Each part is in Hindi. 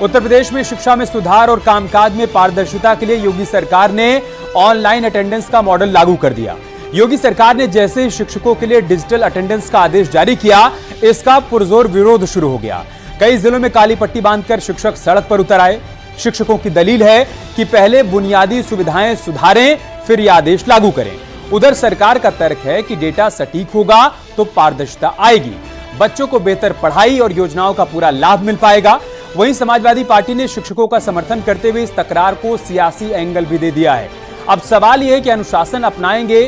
उत्तर प्रदेश में शिक्षा में सुधार और कामकाज में पारदर्शिता के लिए योगी सरकार ने ऑनलाइन अटेंडेंस का मॉडल लागू कर दिया। योगी सरकार ने जैसे ही शिक्षकों के लिए डिजिटल अटेंडेंस का आदेश जारी किया, इसका पुरजोर विरोध शुरू हो गया। कई जिलों में काली पट्टी बांधकर शिक्षक सड़क पर उतर आए। शिक्षकों की दलील है कि पहले बुनियादी सुविधाएं सुधारें, फिर यह आदेश लागू करें। उधर सरकार का तर्क है कि डेटा सटीक होगा तो पारदर्शिता आएगी, बच्चों को बेहतर पढ़ाई और योजनाओं का पूरा लाभ मिल पाएगा। वहीं समाजवादी पार्टी ने शिक्षकों का समर्थन करते हुए इस तकरार को सियासी एंगल भी दे दिया है। अब सवाल यह है कि अनुशासन अपनाएंगे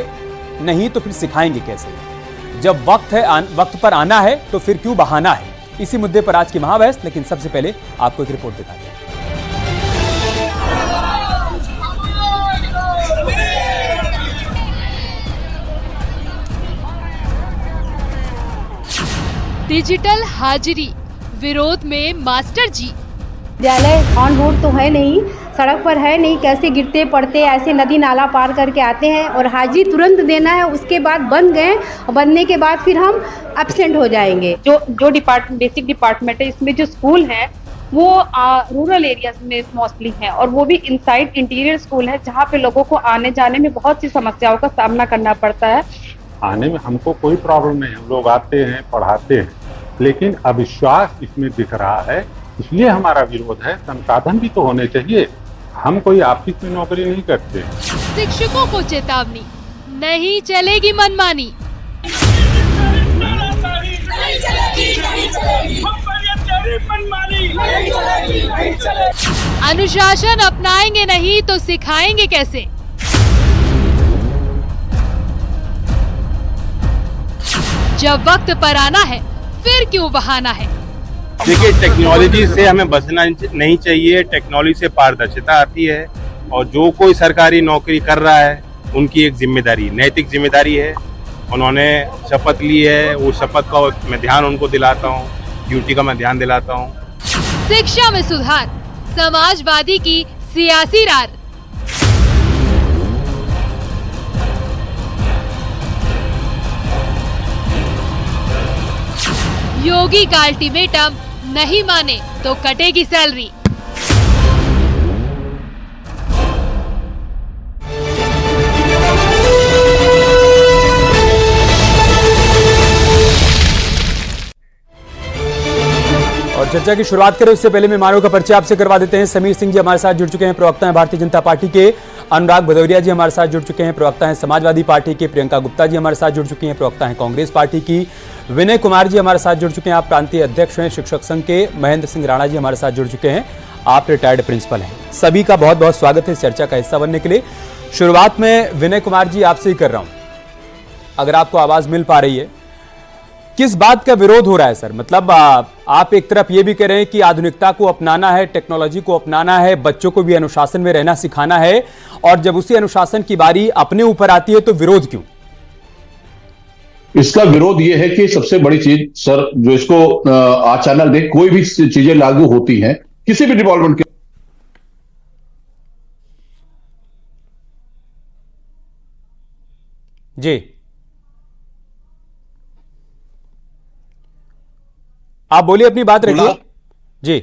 नहीं तो फिर सिखाएंगे कैसे? जब वक्त पर आना है तो फिर क्यों बहाना है? इसी मुद्दे पर आज की महाबहस। लेकिन सबसे पहले आपको एक रिपोर्ट दिखाते हैं। डिजिटल हाजिरी विरोध में मास्टर जी। विद्यालय ऑन रोड तो है नहीं, सड़क पर है नहीं, कैसे गिरते पड़ते ऐसे नदी नाला पार करके आते हैं और हाजिरी तुरंत देना है। उसके बाद बन गए और बनने के बाद फिर हम एब्सेंट हो जाएंगे। जो डिपार्टमेंट बेसिक डिपार्टमेंट है, इसमें जो स्कूल है वो रूरल एरियाज में मोस्टली है और वो भी इनसाइड इंटीरियर स्कूल है, जहाँ पे लोगों को आने जाने में बहुत सी समस्याओं का सामना करना पड़ता है। आने में हमको कोई प्रॉब्लम नहीं, हम लोग आते हैं पढ़ाते हैं, लेकिन अविश्वास इसमें दिख रहा है, इसलिए हमारा विरोध है। संसाधन भी तो होने चाहिए, हम कोई ऑफिस में नौकरी नहीं करते। शिक्षकों को चेतावनी, नहीं चलेगी मनमानी। अनुशासन अपनाएंगे नहीं तो सिखाएंगे कैसे? जब वक्त पर आना है फिर क्यों बहाना है? देखिए, टेक्नोलॉजी से हमें बचना नहीं चाहिए। टेक्नोलॉजी से पारदर्शिता आती है और जो कोई सरकारी नौकरी कर रहा है उनकी एक जिम्मेदारी, नैतिक जिम्मेदारी है। उन्होंने शपथ ली है, वो शपथ का मैं ध्यान उनको दिलाता हूँ, ड्यूटी का मैं ध्यान दिलाता हूँ। शिक्षा में सुधार, समाजवादी की सियासी रार। योगी का अल्टीमेटम, नहीं माने तो कटेगी सैलरी। और चर्चा की शुरुआत करें उससे पहले मेहमानों का परिचय आपसे करवा देते हैं। समीर सिंह जी हमारे साथ जुड़ चुके हैं, प्रवक्ता हैं भारतीय जनता पार्टी के। अनुराग भदौरिया जी हमारे साथ जुड़ चुके हैं, प्रवक्ता हैं समाजवादी पार्टी के। प्रियंका गुप्ता जी हमारे साथ जुड़ चुकी हैं, प्रवक्ता हैं कांग्रेस पार्टी की। विनय कुमार जी हमारे साथ जुड़ चुके हैं, आप प्रांतीय अध्यक्ष हैं शिक्षक संघ के। महेंद्र सिंह राणा जी हमारे साथ जुड़ चुके हैं, आप रिटायर्ड प्रिंसिपल हैं। सभी का बहुत बहुत स्वागत है इस चर्चा का हिस्सा बनने के लिए। शुरुआत में विनय कुमार जी आपसे ही कर रहा हूं, अगर आपको आवाज मिल पा रही है, किस बात का विरोध हो रहा है सर? मतलब आप एक तरफ ये भी कह रहे हैं कि आधुनिकता को अपनाना है, टेक्नोलॉजी को अपनाना है, बच्चों को भी अनुशासन में रहना सिखाना है, और जब उसी अनुशासन की बारी अपने ऊपर आती है तो विरोध क्यों? इसका विरोध ये है कि सबसे बड़ी चीज सर, जो इसको अचानक देख कोई भी चीजें लागू होती हैं किसी भी डिपार्टमेंट के। जी आप बोलिए, अपनी बात रखिए जी।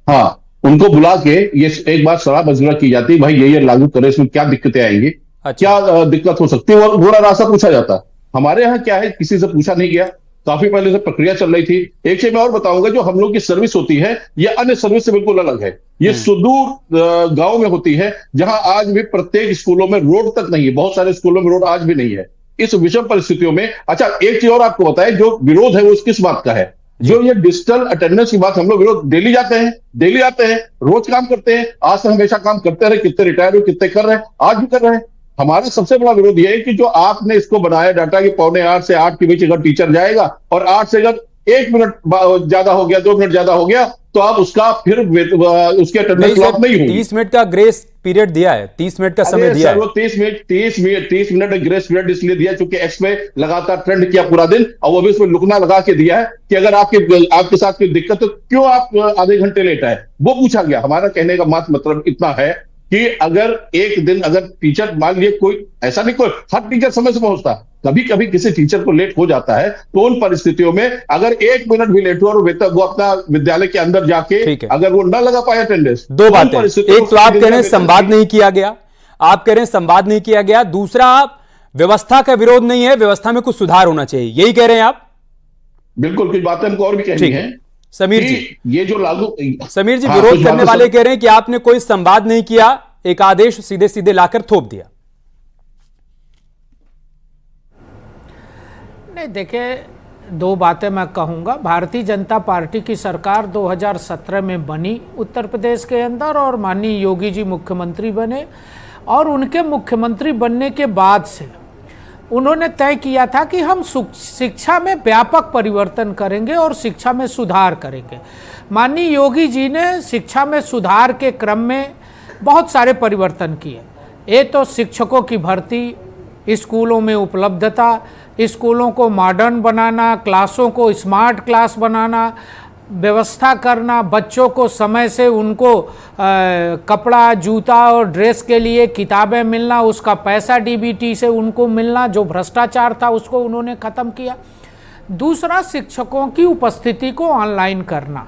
हाँ, उनको बुला के ये एक बार सलाह मशवरा की जाती है, भाई ये लागू करें, इसमें क्या दिक्कतें आएंगी, क्या दिक्कत हो सकती है, और घोड़ा रास्ता पूछा जाता है। हमारे यहाँ क्या है, किसी से पूछा नहीं गया, काफी पहले से प्रक्रिया चल रही थी। एक चीज मैं और बताऊंगा, जो हम लोग की सर्विस होती है ये अन्य सर्विस से बिल्कुल अलग है। ये सुदूर गांव में होती है, जहां आज भी प्रत्येक स्कूलों में रोड तक नहीं है, बहुत सारे स्कूलों में रोड आज भी नहीं है। इस विषम परिस्थितियों में अच्छा एक चीज और आपको बताएं, जो विरोध है वो किस बात का है? जो ये डिजिटल अटेंडेंस की बात, हम लोग विरोध डेली जाते हैं, डेली आते हैं, रोज काम करते हैं, आज से हमेशा काम करते रहे, कितने रिटायर हुए, कितने कर रहे हैं, आज भी कर रहे हैं। हमारा सबसे बड़ा विरोध ये है कि जो आपने इसको बनाया डाटा कि 7:45 से 8 के बीच अगर टीचर जाएगा और 8 से अगर 1 मिनट ज्यादा हो गया, 2 मिनट ज्यादा हो गया, तो आप उसका फिर उसके अटेंडेंस लॉस नहीं होगी। 30 मिनट का ग्रेस पीरियड दिया है, 30 मिनट का समय दिया है। 30 मिनट ग्रेस पीरियड इसलिए दिया क्योंकि एक्स में लगातार ट्रेंड किया पूरा दिन, और वो भी उसमें लुकना लगा के दिया है कि अगर आपके साथ कोई दिक्कत तो क्यों आप आधे घंटे लेट आए, वो पूछा गया। हमारा कहने का मतलब इतना है कि अगर एक दिन अगर टीचर मान लिए कोई ऐसा नहीं, कोई हर टीचर समय से पहुंचता, कभी कभी किसी टीचर को लेट हो जाता है, तो उन परिस्थितियों में अगर 1 मिनट भी लेट हुआ और वो अपना विद्यालय के अंदर जाके अगर वो न लगा पाया अटेंडेंस, दो बातें, एक तो आप कह रहे हैं संवाद नहीं किया गया, आप कह रहे हैं संवाद नहीं किया गया, दूसरा व्यवस्था का विरोध नहीं है, व्यवस्था में कुछ सुधार होना चाहिए, यही कह रहे हैं आप? बिल्कुल, कुछ बातें हमको और भी कहनी है। समीर जी, ये जो लागू, समीर जी, विरोध करने वाले कह रहे हैं कि आपने कोई संवाद नहीं किया, एक आदेश सीधे सीधे लाकर थोप दिया। नहीं, देखिए, दो बातें मैं कहूंगा। भारतीय जनता पार्टी की सरकार 2017 में बनी उत्तर प्रदेश के अंदर, और माननीय योगी जी मुख्यमंत्री बने, और उनके मुख्यमंत्री बनने के बाद से उन्होंने तय किया था कि हम शिक्षा में व्यापक परिवर्तन करेंगे और शिक्षा में सुधार करेंगे। माननीय योगी जी ने शिक्षा में सुधार के क्रम में बहुत सारे परिवर्तन किए। ये तो शिक्षकों की भर्ती, स्कूलों में उपलब्धता, स्कूलों को मॉडर्न बनाना, क्लासों को स्मार्ट क्लास बनाना, व्यवस्था करना, बच्चों को समय से उनको कपड़ा, जूता और ड्रेस के लिए किताबें मिलना, उसका पैसा डीबीटी से उनको मिलना, जो भ्रष्टाचार था उसको उन्होंने ख़त्म किया। दूसरा, शिक्षकों की उपस्थिति को ऑनलाइन करना।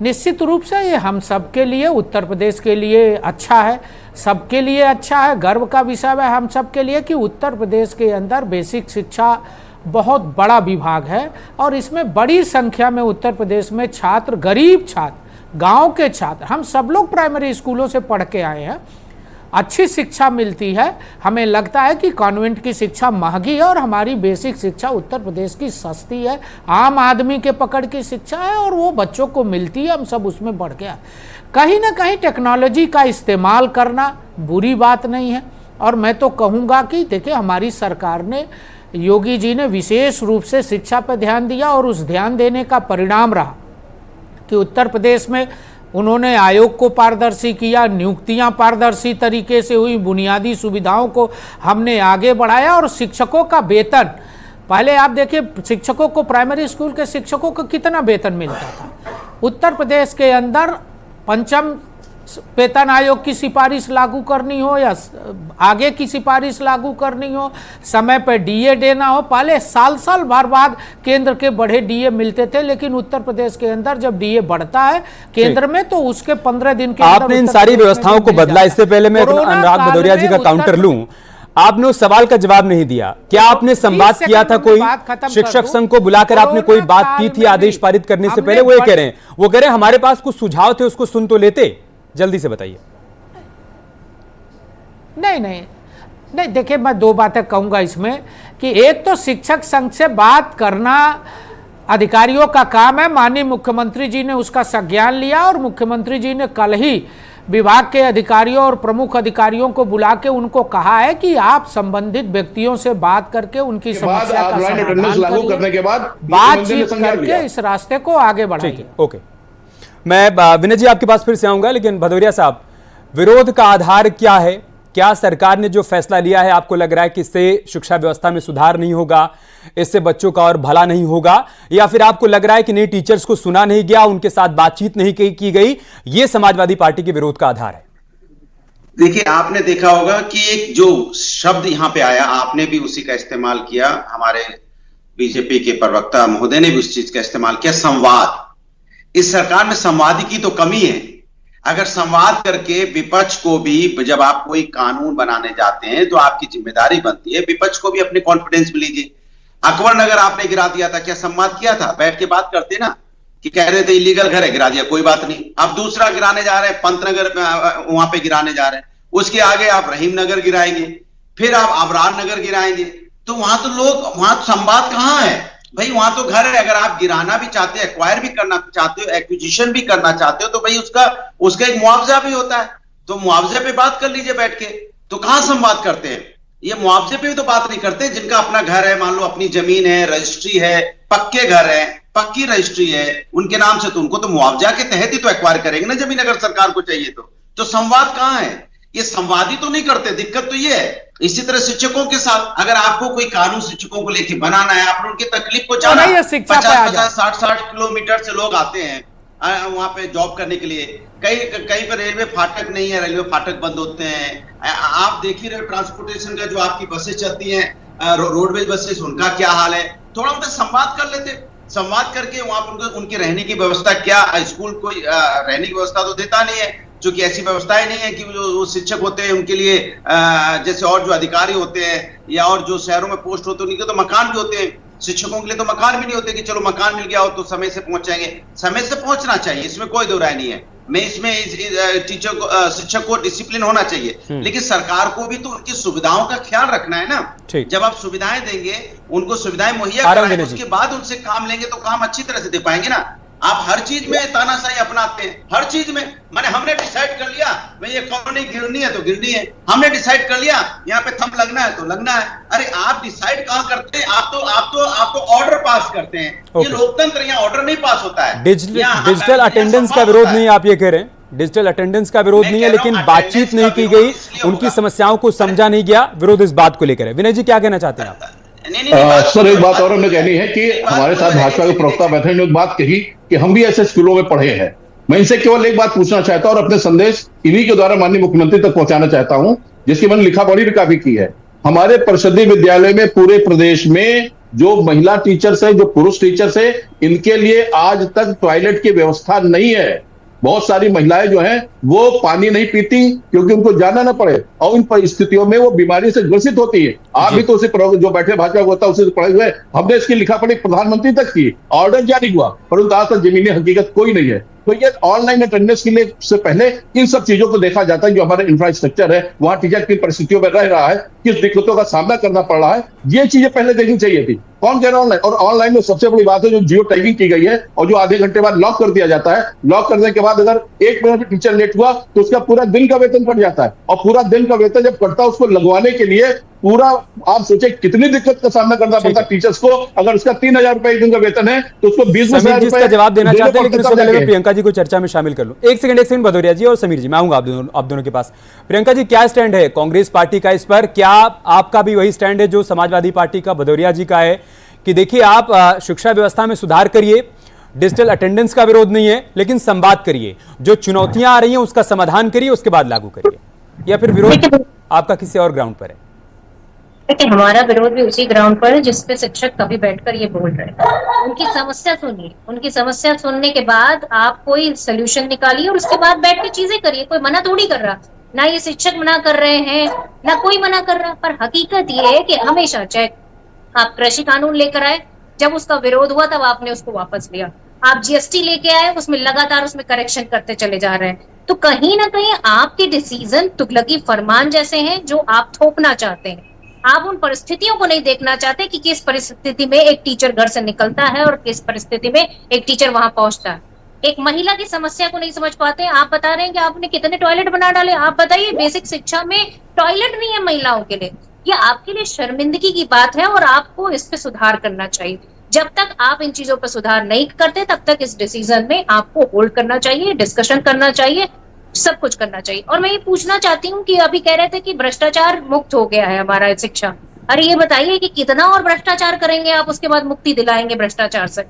निश्चित रूप से ये हम सब के लिए, उत्तर प्रदेश के लिए अच्छा है, सबके लिए अच्छा है, गर्व का विषय है हम सब के लिए कि उत्तर प्रदेश के अंदर बेसिक शिक्षा बहुत बड़ा विभाग है, और इसमें बड़ी संख्या में उत्तर प्रदेश में छात्र, गरीब छात्र, गांव के छात्र, हम सब लोग प्राइमरी स्कूलों से पढ़ के आए हैं, अच्छी शिक्षा मिलती है। हमें लगता है कि कॉन्वेंट की शिक्षा महंगी है और हमारी बेसिक शिक्षा उत्तर प्रदेश की सस्ती है, आम आदमी के पकड़ की शिक्षा है, और वो बच्चों को मिलती है, हम सब उसमें बढ़ गया। कहीं ना कहीं टेक्नोलॉजी का इस्तेमाल करना बुरी बात नहीं है, और मैं तो कहूँगा कि देखिए, हमारी सरकार ने, योगी जी ने विशेष रूप से शिक्षा पर ध्यान दिया, और उस ध्यान देने का परिणाम रहा कि उत्तर प्रदेश में उन्होंने आयोग को पारदर्शी किया, नियुक्तियां पारदर्शी तरीके से हुई, बुनियादी सुविधाओं को हमने आगे बढ़ाया, और शिक्षकों का वेतन, पहले आप देखिए शिक्षकों को, प्राइमरी स्कूल के शिक्षकों को कितना वेतन मिलता था। उत्तर प्रदेश के अंदर पंचम वेतन आयोग की सिफारिश लागू करनी हो या आगे की सिफारिश लागू करनी हो, समय पर डीए देना हो, पहले साल साल बार बाद केंद्र के बढ़े डीए मिलते थे, लेकिन उत्तर प्रदेश के अंदर जब डीए बढ़ता है केंद्र में, तो उसके 15 दिन के अंदर आपने इन सारी व्यवस्थाओं को बदला। इससे पहले मैं अनुराग भदौरिया जी का काउंटर लूं, आपने उस सवाल का जवाब नहीं दिया। क्या आपने संवाद किया था, कोई शिक्षक संघ को बुलाकर आपने कोई बात की थी आदेश पारित करने से पहले? वो ये कह रहे हैं, वो कह रहे हैं हमारे पास कुछ सुझाव थे, उसको सुन तो लेते। जल्दी से बताइए। नहीं, देखिए, मैं दो बातें कहूंगा इसमें कि एक तो शिक्षक संघ से बात करना अधिकारियों का काम है। माननीय मुख्यमंत्री जी ने उसका संज्ञान लिया, और मुख्यमंत्री जी ने कल ही विभाग के अधिकारियों और प्रमुख अधिकारियों को बुला के उनको कहा है कि आप संबंधित व्यक्तियों से बात करके उनकी समस्या का समाधान करने के बाद बातचीत करके इस रास्ते को आगे बढ़ाइए। ओके, मैं विनय जी आपके पास फिर से आऊंगा, लेकिन भदौरिया साहब, विरोध का आधार क्या है? क्या सरकार ने जो फैसला लिया है, आपको लग रहा है कि इससे शिक्षा व्यवस्था में सुधार नहीं होगा, इससे बच्चों का और भला नहीं होगा, या फिर आपको लग रहा है कि नहीं, टीचर्स को सुना नहीं गया, उनके साथ बातचीत नहीं की गई, ये समाजवादी पार्टी के विरोध का आधार है? देखिए, आपने देखा होगा कि एक जो शब्द यहां पे आया, आपने भी उसी का इस्तेमाल किया, हमारे बीजेपी के प्रवक्ता महोदय ने भी उस चीज का इस्तेमाल किया, संवाद। इस सरकार में संवाद की तो कमी है। अगर संवाद करके विपक्ष को भी, जब आप कोई कानून बनाने जाते हैं तो आपकी जिम्मेदारी बनती है विपक्ष को भी अपने कॉन्फिडेंस में लीजिए। अकबर नगर आपने गिरा दिया था, क्या संवाद किया था? बैठ के बात करते ना, कि कह रहे थे इलीगल घर है, गिरा दिया, कोई बात नहीं। अब दूसरा गिराने जा रहे हैं, पंतनगर वहां पे गिराने जा रहे हैं, उसके आगे आप रहीम नगर गिराएंगे, फिर आप आबरार नगर गिराएंगे, तो वहां तो लोग, वहां संवाद कहां है भाई? वहां तो घर है। अगर आप गिराना भी चाहते हो, एक्वायर भी करना चाहते हो, एक्विजिशन भी करना चाहते हो, तो भाई उसका एक मुआवजा भी होता है, तो मुआवजे पे बात कर लीजिए बैठ के। तो कहां संवाद करते हैं? ये मुआवजे पे भी तो बात नहीं करते। जिनका अपना घर है, मान लो अपनी जमीन है, रजिस्ट्री है, पक्के घर है, पक्की रजिस्ट्री है उनके नाम से, तो उनको तो मुआवजा के तहत ही तो एक्वायर करेंगे ना जमीन, अगर सरकार को चाहिए तो संवाद कहां है? ये संवादी तो नहीं करते। दिक्कत तो ये है। इसी तरह शिक्षकों के साथ, अगर आपको कोई कानून शिक्षकों को लेके बनाना है, आपने उनकी तकलीफ को जाना, 50-50, 60-60 किलोमीटर से लोग आते हैं, वहां पे जॉब करने के लिए। कहीं कहीं पर रेलवे फाटक नहीं है, रेलवे फाटक बंद होते हैं। आप देख ही रहे ट्रांसपोर्टेशन का, जो आपकी बसें चलती हैं रोडवेज बसेस, उनका क्या हाल है। थोड़ा उनसे संवाद कर लेते, संवाद करके वहां पर उनके रहने की व्यवस्था क्या, स्कूल कोई रहने की व्यवस्था तो देता नहीं है, क्योंकि ऐसी व्यवस्थाएं नहीं है कि जो शिक्षक होते हैं उनके लिए जैसे और जो अधिकारी होते हैं या और जो शहरों में पोस्ट होते हैं उनके तो मकान भी होते हैं। शिक्षकों के लिए तो मकान भी नहीं होते कि चलो मकान मिल गया हो तो समय से पहुंच जाएंगे। समय से पहुंचना चाहिए, इसमें कोई दो राय नहीं है। मैं इसमें टीचर को, शिक्षक को डिसिप्लिन होना चाहिए, लेकिन सरकार को भी तो उनकी सुविधाओं का ख्याल रखना है ना। जब आप सुविधाएं देंगे, उनको सुविधाएं मुहैया कराएंगे, उसके बाद उनसे काम लेंगे तो काम अच्छी तरह से दे पाएंगे ना। आप हर चीज में तानाशाही अपनाते हैं, हर चीज में। माने हमने डिसाइड कर लिया भाई ये कॉलोनी गिरनी है तो गिरनी है, हमने डिसाइड कर लिया यहाँ पे थंब लगना है तो लगना है। अरे आप डिसाइड कहाँ करते हैं? आप तो ऑर्डर पास करते हैं। ये लोकतंत्र, यहाँ ऑर्डर नहीं पास होता है। डिजिटल अटेंडेंस का विरोध नहीं, आप ये कह रहे हैं डिजिटल अटेंडेंस का विरोध नहीं है, लेकिन बातचीत नहीं की गई, उनकी समस्याओं को समझा नहीं गया, विरोध इस बात को लेकर है। विनय जी क्या कहना चाहते हैं आप? सर एक बात और हमें कहनी है कि हमारे साथ भाजपा के प्रवक्ता बैठे ने एक बात कही कि हम भी ऐसे स्कूलों में पढ़े हैं। मैं इनसे केवल एक बात पूछना चाहता हूं और अपने संदेश इन्हीं के द्वारा माननीय मुख्यमंत्री तक पहुंचाना चाहता हूं, जिसकी मैंने लिखा पढ़ी भी काफी की है। हमारे परिषदीय विद्यालय में पूरे प्रदेश में जो महिला टीचर्स है, जो पुरुष टीचर्स है, इनके लिए आज तक टॉयलेट की व्यवस्था नहीं है। बहुत सारी महिलाएं जो हैं वो पानी नहीं पीती क्योंकि उनको जाना ना पड़े, और इन परिस्थितियों में वो बीमारी से ग्रसित होती है। आप भी तो उसी जो बैठे भाजपा होता है उसी से पढ़े हुए, हमने इसकी लिखा पढ़ी प्रधानमंत्री तक की, ऑर्डर जारी हुआ, परंतु आज तक जमीनी हकीकत कोई नहीं है। तो ये ऑनलाइन अटेंडेंस के लिए से पहले इन सब चीजों को देखा जाता है। जो हमारा इंफ्रास्ट्रक्चर है, वहां टीचर किन परिस्थितियों में रह रहा है, किस दिक्कतों का सामना करना पड़ रहा है, ये चीजें पहले देखनी चाहिए थी। कौन कह रहा है ऑनलाइन? और ऑनलाइन में सबसे बड़ी बात है जो जियो टैगिंग की गई है और जो आधे घंटे बाद लॉक कर दिया जाता है। लॉक करने के बाद अगर 1 मिनट टीचर लेट हुआ तो उसका पूरा दिन का वेतन कट जाता है, और पूरा दिन का वेतन जब कटता है उसको लगवाने के लिए पूरा आप सोचे कितनी दिक्कत का सामना करना पड़ता है टीचर्स को। अगर उसका 3,000 रुपए एक दिन का वेतन है तो उसको 20,000 रुपए जवाब देना चाहते हैं, लेकिन उससे पहले मैं प्रियंका जी को चर्चा में शामिल कर लूं। एक सेकंड भदौरिया जी और समीर जी, मैं आऊंगा आप दोनों के पास। प्रियंका जी, क्या स्टैंड है कांग्रेस पार्टी का इस पर? क्या आपका भी वही स्टैंड है जो समाजवादी पार्टी का भदौरिया जी का है कि देखिए आप शिक्षा व्यवस्था में सुधार करिए, डिजिटल अटेंडेंस का विरोध नहीं है, लेकिन संवाद करिए, जो चुनौतियां आ रही हैं उसका समाधान करिए, उसके बाद लागू करिए, या फिर विरोध आपका किसी और ग्राउंड पर है? देखिए, हमारा विरोध भी उसी ग्राउंड पर है जिसपे शिक्षक कभी बैठकर ये बोल रहे हैं। उनकी समस्या सुनिए, उनकी समस्या सुनने के बाद आप कोई सोल्यूशन निकालिए और उसके बाद बैठ के चीजें करिए। कोई मना थोड़ी कर रहा, ना ये शिक्षक मना कर रहे हैं, ना कोई मना कर रहा। पर हकीकत ये है कि हमेशा, चाहे आप कृषि कानून लेकर आए, जब उसका विरोध हुआ तब आपने उसको वापस लिया। आप जीएसटी लेके आए, उसमें लगातार उसमें करेक्शन करते चले जा रहे हैं। तो कहीं ना कहीं आपके डिसीजन तुगलकी फरमान जैसे हैं जो आप थोपना चाहते हैं। आप उन परिस्थितियों को नहीं देखना चाहते कि किस परिस्थिति में एक टीचर घर से निकलता है और किस परिस्थिति में एक टीचर वहां पहुंचता है। एक महिला की समस्या को नहीं समझ पाते। आप बता रहे हैं कि आपने कितने टॉयलेट बना डाले। आप बताइए, बेसिक शिक्षा में टॉयलेट नहीं है महिलाओं के लिए। ये आपके लिए शर्मिंदगी की बात है और आपको इस पे सुधार करना चाहिए। जब तक आप इन चीजों पर सुधार नहीं करते तब तक इस डिसीजन में आपको होल्ड करना चाहिए, डिस्कशन करना चाहिए, सब कुछ करना चाहिए। और मैं ये पूछना चाहती हूँ कि अभी कह रहे थे कि भ्रष्टाचार मुक्त हो गया है हमारा शिक्षा। अरे ये बताइए कि कितना और भ्रष्टाचार करेंगे आप, उसके बाद मुक्ति दिलाएंगे भ्रष्टाचार से?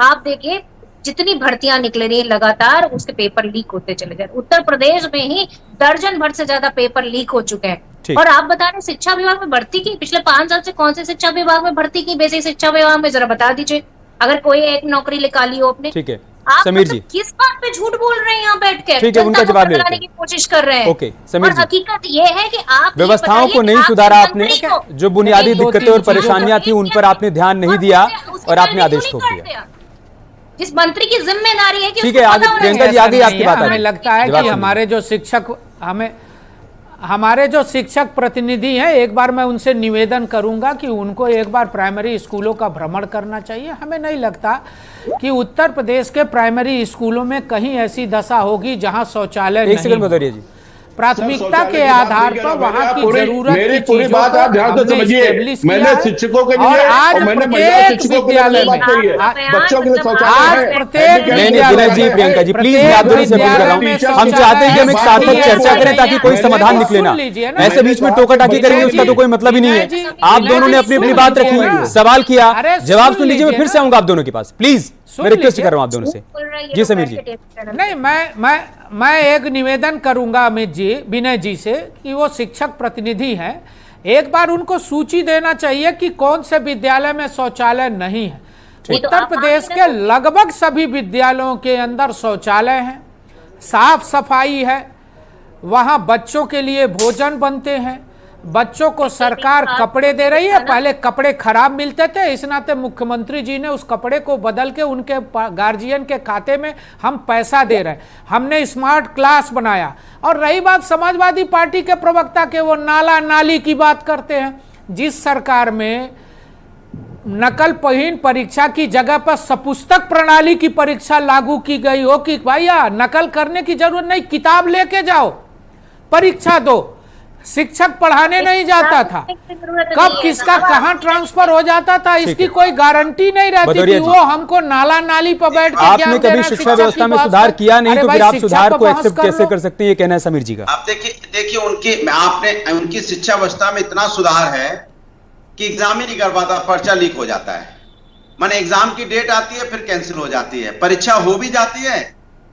आप देखिए, जितनी भर्तियां निकल रही है लगातार, उसके पेपर लीक होते चले जा रहे। उत्तर प्रदेश में ही दर्जन भर से ज्यादा पेपर लीक हो चुके हैं। और आप बता रहे शिक्षा विभाग में भर्ती की, पिछले 5 साल से कौन से शिक्षा विभाग में भर्ती की? बेसिक शिक्षा विभाग में जरा बता दीजिए, अगर कोई एक नौकरी निकाली हो आपने। ठीक है, आप समीर जी किस बात पे झूठ बोल रहे हैं यहाँ बैठ के? ठीक है, उनका जवाब लेने की कोशिश कर रहे हैं। ओके, समीर जी, हकीकत ये है कि आप व्यवस्थाओं को नहीं सुधारा आपने, जो बुनियादी दिक्कतें और परेशानियां थी उन पर आपने ध्यान नहीं दिया और आपने आदेश ठोक दिया। जिस मंत्री की जिम्मेदारी है कि ठीक है, आगे प्रियंका जी, आगे आपकी बात। हमें लगता है कि हमारे जो शिक्षक प्रतिनिधि हैं, एक बार मैं उनसे निवेदन करूंगा कि उनको एक बार प्राइमरी स्कूलों का भ्रमण करना चाहिए। हमें नहीं लगता कि उत्तर प्रदेश के प्राइमरी स्कूलों में कहीं ऐसी दशा होगी जहां शौचालय नहीं। प्राथमिकता के आधार पर वहाँ की जरूरत मेरी पूरी बात आप ध्यान से समझिए। मैंने शिक्षकों के लिए और मैंने महिला शिक्षकों के लिए बात करी है, बच्चों के लिए शौचालय है। प्रियंका जी प्लीज, मैं आप दोनों से अपील कर रहा हूँ, हम चाहते हैं कि हम एक सार्थक चर्चा करें ताकि कोई समाधान निकले ना। ऐसे बीच में टोका टाकी करेंगे उसका तो कोई मतलब ही नहीं है। आप दोनों ने अपनी अपनी बात रखी, सवाल किया, जवाब सुन लीजिए। मैं फिर से आऊंगा आप दोनों के पास, प्लीज मैं रिक्वेस्ट कर रहा हूं आप दोनों से। जी समीर जी। नहीं, मैं एक निवेदन करूंगा अमित जी, विनय जी से कि वो शिक्षक प्रतिनिधि हैं, एक बार उनको सूची देना चाहिए कि कौन से विद्यालय में शौचालय नहीं है। उत्तर प्रदेश के लगभग सभी विद्यालयों के अंदर शौचालय हैं, साफ सफाई है, वहां बच्चों के लिए भोजन बनते हैं, बच्चों को सरकार कपड़े दे रही है। पहले कपड़े खराब मिलते थे, इस नाते मुख्यमंत्री जी ने उस कपड़े को बदल के उनके गार्जियन के खाते में हम पैसा दे रहे हैं। हमने स्मार्ट क्लास बनाया। और रही बात समाजवादी पार्टी के प्रवक्ता के, वो नाला नाली की बात करते हैं। जिस सरकार में नकल पहीन परीक्षा की जगह पर सपुस्तक प्रणाली की परीक्षा लागू की गई हो कि भैया नकल करने की जरूरत नहीं, किताब लेके जाओ, परीक्षा दो, शिक्षक पढ़ाने नहीं जाता था, कब किसका कहां ट्रांसफर हो जाता था इसकी कोई गारंटी नहीं रहती थी। वो हमको नाला नाली पर बैठ के आपने कभी शिक्षा व्यवस्था में सुधार किया नहीं, तो फिर आप सुधार को एक्सेप्ट कैसे कर सकते हैं, ये कहना है समीर जी का। आप देखिए उनकी शिक्षा व्यवस्था में इतना सुधार है कि एग्जाम ही नहीं कर पाता, पर्चा लीक हो जाता है। माने एग्जाम की डेट आती है फिर कैंसिल हो जाती है, परीक्षा हो भी जाती है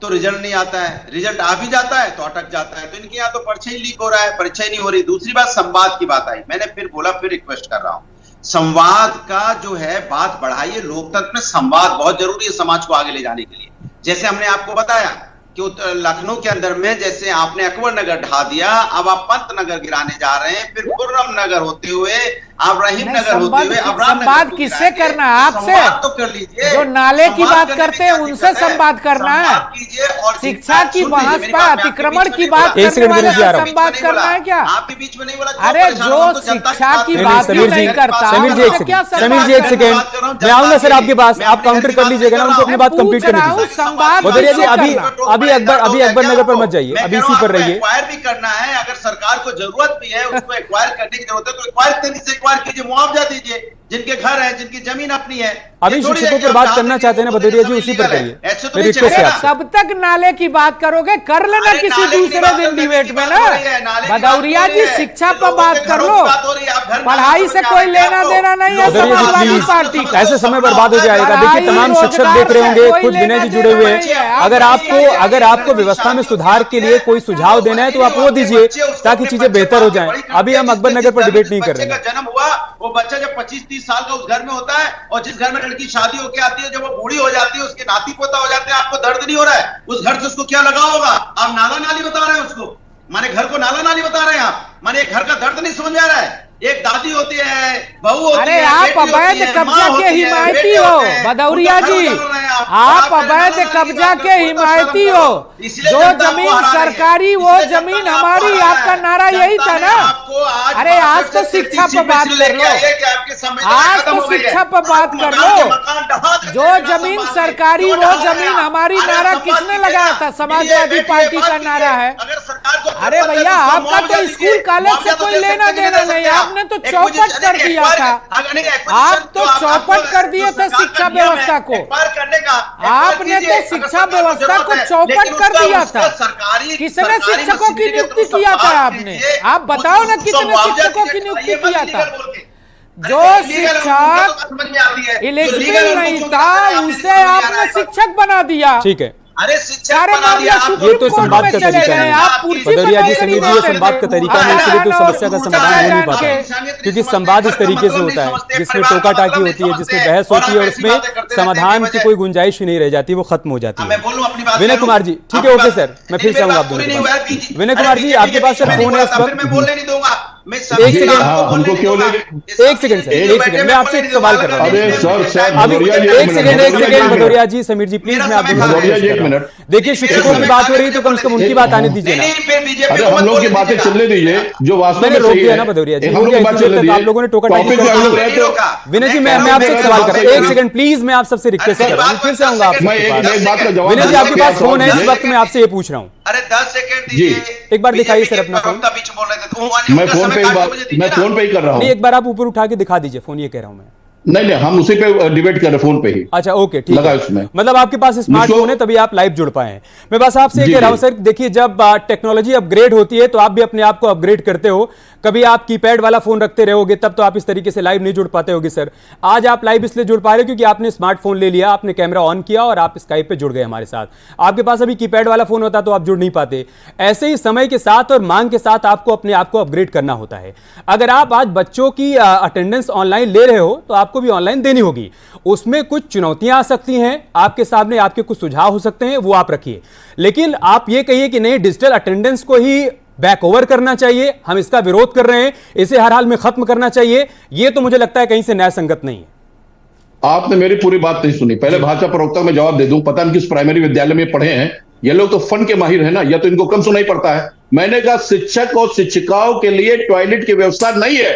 तो रिजल्ट नहीं आता है, रिजल्ट आ भी जाता है तो अटक जाता है। तो इनके यहाँ तो पर्चा ही लीक हो रहा है, परीक्षा ही नहीं हो रही। दूसरी बात संवाद की बात आई, मैंने फिर बोला, फिर रिक्वेस्ट कर रहा हूं, संवाद का जो है बात बढ़ाइए। लोकतंत्र में संवाद बहुत जरूरी है समाज को आगे ले जाने के लिए। जैसे हमने आपको बताया कि लखनऊ के अंदर में जैसे आपने अकबर नगर ढा दिया, अब आप पंत नगर गिराने जा रहे हैं, फिर खुर्रम नगर होते हुए आप रहीम नगर होते हुए अब संवाद किससे करना है? आपसे तो कर लीजिए। जो नाले की बात करते हैं उनसे संवाद करना है। शिक्षा की बहस पर अतिक्रमण की बात करने वाले से संवाद करना है क्या? आप भी बीच में नहीं बोला। अरे जो शिक्षा की बात नहीं करता, समीर जी एक सेकेंड, मैं आऊंगा सर आपके पास, आप काउंटर कर लीजिएगा ना, उनको अपनी बात कंप्लीट करने दीजिए। भदौरिया जी अभी अकबर नगर पर मत जाइए, अभी इसी पर रहिए। एक्वायर भी करना है, अगर सरकार को जरूरत भी है उसको एक्वायर करने की जरूरत है तो एक्वायर करने से एक्वायर कीजिए, मुआवजा दीजिए जिनके घर है, जिनकी जमीन अपनी है। अभी शिक्षकों पर बात करना चाहते हैं ना भदौरिया जी, उसी पर करिए। कब तक नाले की बात करोगे? कर लेना किसी दूसरे दिन डिबेट में ना। भदौरिया जी शिक्षा पर बात कर लो, पढ़ाई से कोई लेना देना नहीं है समाजवादी पार्टी का। ऐसे समय बर्बाद हो जाएगा। देखिए तमाम शिक्षक देख रहे होंगे, खुद विनय जी जुड़े हुए हैं। अगर आपको व्यवस्था में सुधार के लिए कोई सुझाव देना है तो आप वो दीजिए ताकि चीजें बेहतर हो जाएं। अभी हम अकबर नगर पर डिबेट नहीं कर रहे हैं। जन्म हुआ वो बच्चा जब 25-30 साल का उस घर में होता है, और जिस घर में लड़की शादी होके आती है, जब वो बूढ़ी हो जाती है, उसके नाती पोता हो जाते हैं, आपको दर्द नहीं हो रहा है? उस घर से उसको क्या लगा होगा? आप नाला नाली बता रहे हैं उसको, माने घर को नाला नाली बता रहे हैं आप, माने घर का दर्द नहीं समझ आ रहा है। एक दादी होती है, बहू होती है। अरे आप अवैध कब्जा के हिमायती हो भदौरिया जी, आप अवैध कब्जा के हिमायती हो। जो जमीन सरकारी वो जमीन हमारी, आपका नारा यही था ना। अरे आज तो शिक्षा पर बात कर लो, आज तो शिक्षा पर बात कर लो। जो जमीन सरकारी वो जमीन हमारी, नारा किसने लगाया था? समाजवादी पार्टी का नारा है। अरे भैया आपका तो स्कूल कॉलेज से कोई लेना देना नहीं, आपने तो चौपट कर दिया था। आप तो चौपट कर दिए थे शिक्षा व्यवस्था को, आपने तो शिक्षा व्यवस्था को चौपट कर दिया था। किसने शिक्षकों की नियुक्ति किया था? आपने, आप बताओ ना कितने शिक्षकों की नियुक्ति किया था? जो शिक्षक एलिजिबल नहीं था उसे आपने शिक्षक बना दिया। ठीक है, अरे ये तो संवाद का तरीका नहीं। भदौरिया जी समीर जी, ये संवाद का तरीका नहीं, इसलिए तो समस्या का समाधान हो नहीं पाता। क्योंकि संवाद इस तरीके से होता है जिसमें टोका टाकी होती है, जिसमें बहस होती है और उसमें समाधान की कोई गुंजाइश ही नहीं रह जाती, वो खत्म हो जाती है। विनय कुमार जी, ठीक है, ओके सर, मैं फिर से आऊंगा आप दोनों के पास। विनय कुमार जी आपके पास सर फोन है इस वक्त? एक सेकंड, हमको क्यों एक सेकंड सर, एक सेकंड, मैं आपसे एक सवाल कर रहा हूँ। एक सेकंड भदौरिया जी, समीर जी प्लीज, मैं आप देखिए शिक्षकों की बात हो रही है तो कम से कम उनकी बात आने दीजिए ना। अरे हम लोग की बातें चलने दीजिए, जो वास्तव में रोक दिया ना भदौरिया जी, आप लोगों ने टोका टाकी कर। विनय जी मैं आपसे एक सवाल कर रहा हूँ, एक सेकंड प्लीज, मैं आप सबसे रिक्वेस्ट कर रहा हूँ, फिर से आऊंगा आपके पास। विनय जी आपके पास फोन है इस वक्त, मैं आपसे ये पूछ रहा हूँ। अरे 10 सेकंड दीजिए, एक बार दिखाइए सर अपना फोन। मैं फोन पे ही कर रहा हूँ। नहीं, एक बार आप ऊपर उठा के दिखा दीजिए फोन, ये कह रहा हूँ मैं। नहीं, हम उसी पे डिबेट कर रहे फोन पे ही। अच्छा, ओके, ठीक लगा है। उसमें मतलब आपके पास स्मार्टफोन है तभी आप लाइव जुड़ पाए हैं। मैं बस आपसे कह रहा हूं सर, देखिए जब टेक्नोलॉजी अपग्रेड होती है तो आप भी अपने आप को अपग्रेड करते हो। कभी आप कीपैड वाला फोन रखते रहोगे तब तो आप इस तरीके से लाइव नहीं जुड़ पाते होगे सर। आज आप लाइव इसलिए जुड़ पा रहे हो क्योंकि आपने स्मार्टफोन ले लिया, आपने कैमरा ऑन किया और आप स्काइप पे जुड़ गए हमारे साथ। आपके पास अभी कीपैड वाला फोन होता तो आप जुड़ नहीं पाते। ऐसे ही समय के साथ और मांग के साथ आपको अपने आप को अपग्रेड करना होता है। अगर आप आज बच्चों की अटेंडेंस ऑनलाइन ले रहे हो तो आपको भी ऑनलाइन देनी होगी। उसमें कुछ चुनौतियां आ सकती हैं आपके सामने, आपके कुछ सुझाव हो सकते हैं, वो आप रखिए। लेकिन आप ये कहिए कि नहीं, डिजिटल अटेंडेंस को ही बैक ओवर करना चाहिए, हम इसका विरोध कर रहे हैं, इसे हर हाल में खत्म करना चाहिए, ये तो मुझे लगता है कहीं से न्याय संगत नहीं है। आपने मेरी पूरी बात नहीं सुनी। पहले भाजपा प्रवक्ता में जवाब दे दूं, पता नहीं किस प्राइमरी विद्यालय में पढ़े हैं ये लोग, तो फन के माहिर है ना, या तो इनको कम सुनाई पड़ता है। मैंने कहा शिक्षक और शिक्षिकाओं के लिए टॉयलेट की व्यवस्था नहीं है,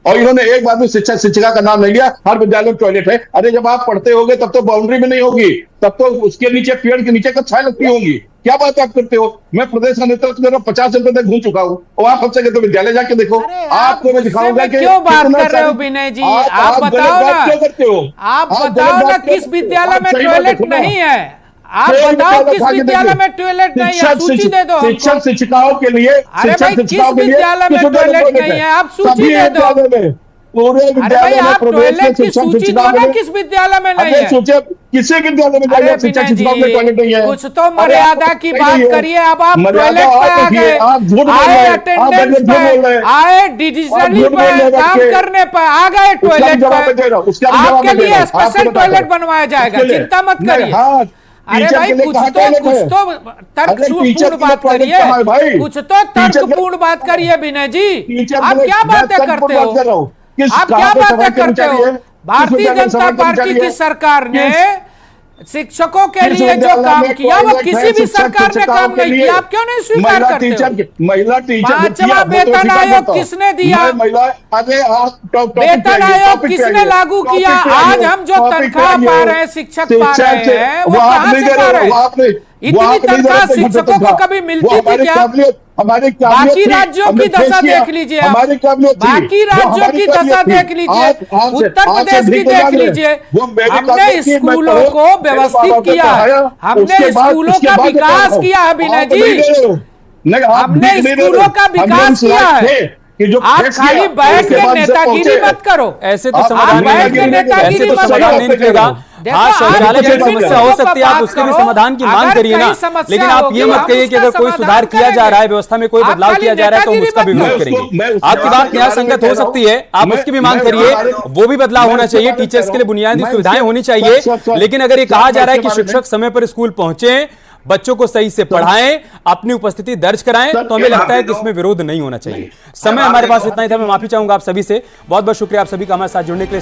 और इन्होंने एक बार भी शिक्षक शिक्षिका का नाम नहीं लिया। हर विद्यालय में टॉयलेट है। अरे जब आप पढ़ते होगे तब तो बाउंड्री में नहीं होगी, तब तो उसके नीचे पेड़ के नीचे कक्षाएं लगती होंगी। क्या बात आप करते हो? मैं प्रदेश का नेतृत्व कर रहा हूं, 50 सेंटर तक घूम चुका हूं, और आप हमसे कहते हो विद्यालय जाके देखो। आपको मैं दिखाऊंगा कि क्यों बात कर रहे हो विनय जी? आप बताओ ना, क्यों करते हो? आप बताओ ना किस विद्यालय में टॉयलेट नहीं है? आप बताओ किस विद्यालय में टॉयलेट नहीं है, सूची दे दो। शिक्षक शिक्षिकाओं के लिए, अरे भाई किस विद्यालय में टॉयलेट नहीं है, आप सूची दे दो। पूरे विद्यालय में टॉयलेट की सूची दो ना, किस विद्यालय में नहीं है? सोचिए किसी विद्यालय में जाइए, शिक्षक शिक्षिकाओं के टॉयलेट नहीं है। कुछ तो मर्यादा की बात करिए। अब आप टॉयलेट पे आ गए, आए अटेंडेंस पे, आए डिजिटली काम करने पे, आ गए टॉयलेट पे। आपके लिए स्पेशल टॉयलेट बनवाया जाएगा, चिंता मत करिए। अरे भाई कुछ तो तर्कपूर्ण बात करिए, कुछ तो तर्कपूर्ण बात करिए विनय जी। आप क्या बातें करते हो? आप क्या बातें करते हो? भारतीय जनता पार्टी की सरकार ने शिक्षकों के लिए जो काम किया वो किसी भी सरकार ने काम नहीं किया। आप क्यों नहीं स्वीकार करते हो? महिला टीचर 5वां वेतन आयोग किसने दिया? वेतन आयोग किसने लागू किया? आज हम जो तनख्वाह पा रहे हैं, शिक्षक पा रहे हैं, वो कहां से पा रहे हैं? इतनी तनख्वाह शिक्षकों को कभी मिलती थी क्या? बाकी राज्यों की दशा देख लीजिए, बाकी राज्यों की दशा देख लीजिए, उत्तर प्रदेश की देख लीजिए। हमने स्कूलों को व्यवस्थित किया, हमने स्कूलों का विकास किया है विनय जी, हमने स्कूलों का विकास किया है। आप खाली बैठ के नेतागिरी मत करो, ऐसे तो समाधान नहीं निकलेगा। हाँ, शौचालय की समस्या हो सकती है, आप उसके भी समाधान की मांग करिए ना, लेकिन आप ये मत कहिए कि अगर कोई सुधार किया जा रहा है, व्यवस्था में कोई बदलाव किया जा रहा है तो हम उसका भी विरोध करेंगे। आपकी बात न्याय संगत हो सकती है, आप उसकी भी मांग करिए, वो भी बदलाव होना चाहिए, टीचर्स के लिए बुनियादी सुविधाएं होनी चाहिए। लेकिन अगर ये कहा जा रहा है कि शिक्षक समय पर स्कूल पहुंचे, बच्चों को सही से पढ़ाएं, अपनी उपस्थिति दर्ज कराएं, तो हमें लगता है कि इसमें विरोध नहीं होना चाहिए। समय हमारे पास इतना ही था। मैं माफी चाहूंगा आप सभी से। बहुत बहुत शुक्रिया आप सभी का हमारे साथ जुड़ने के लिए।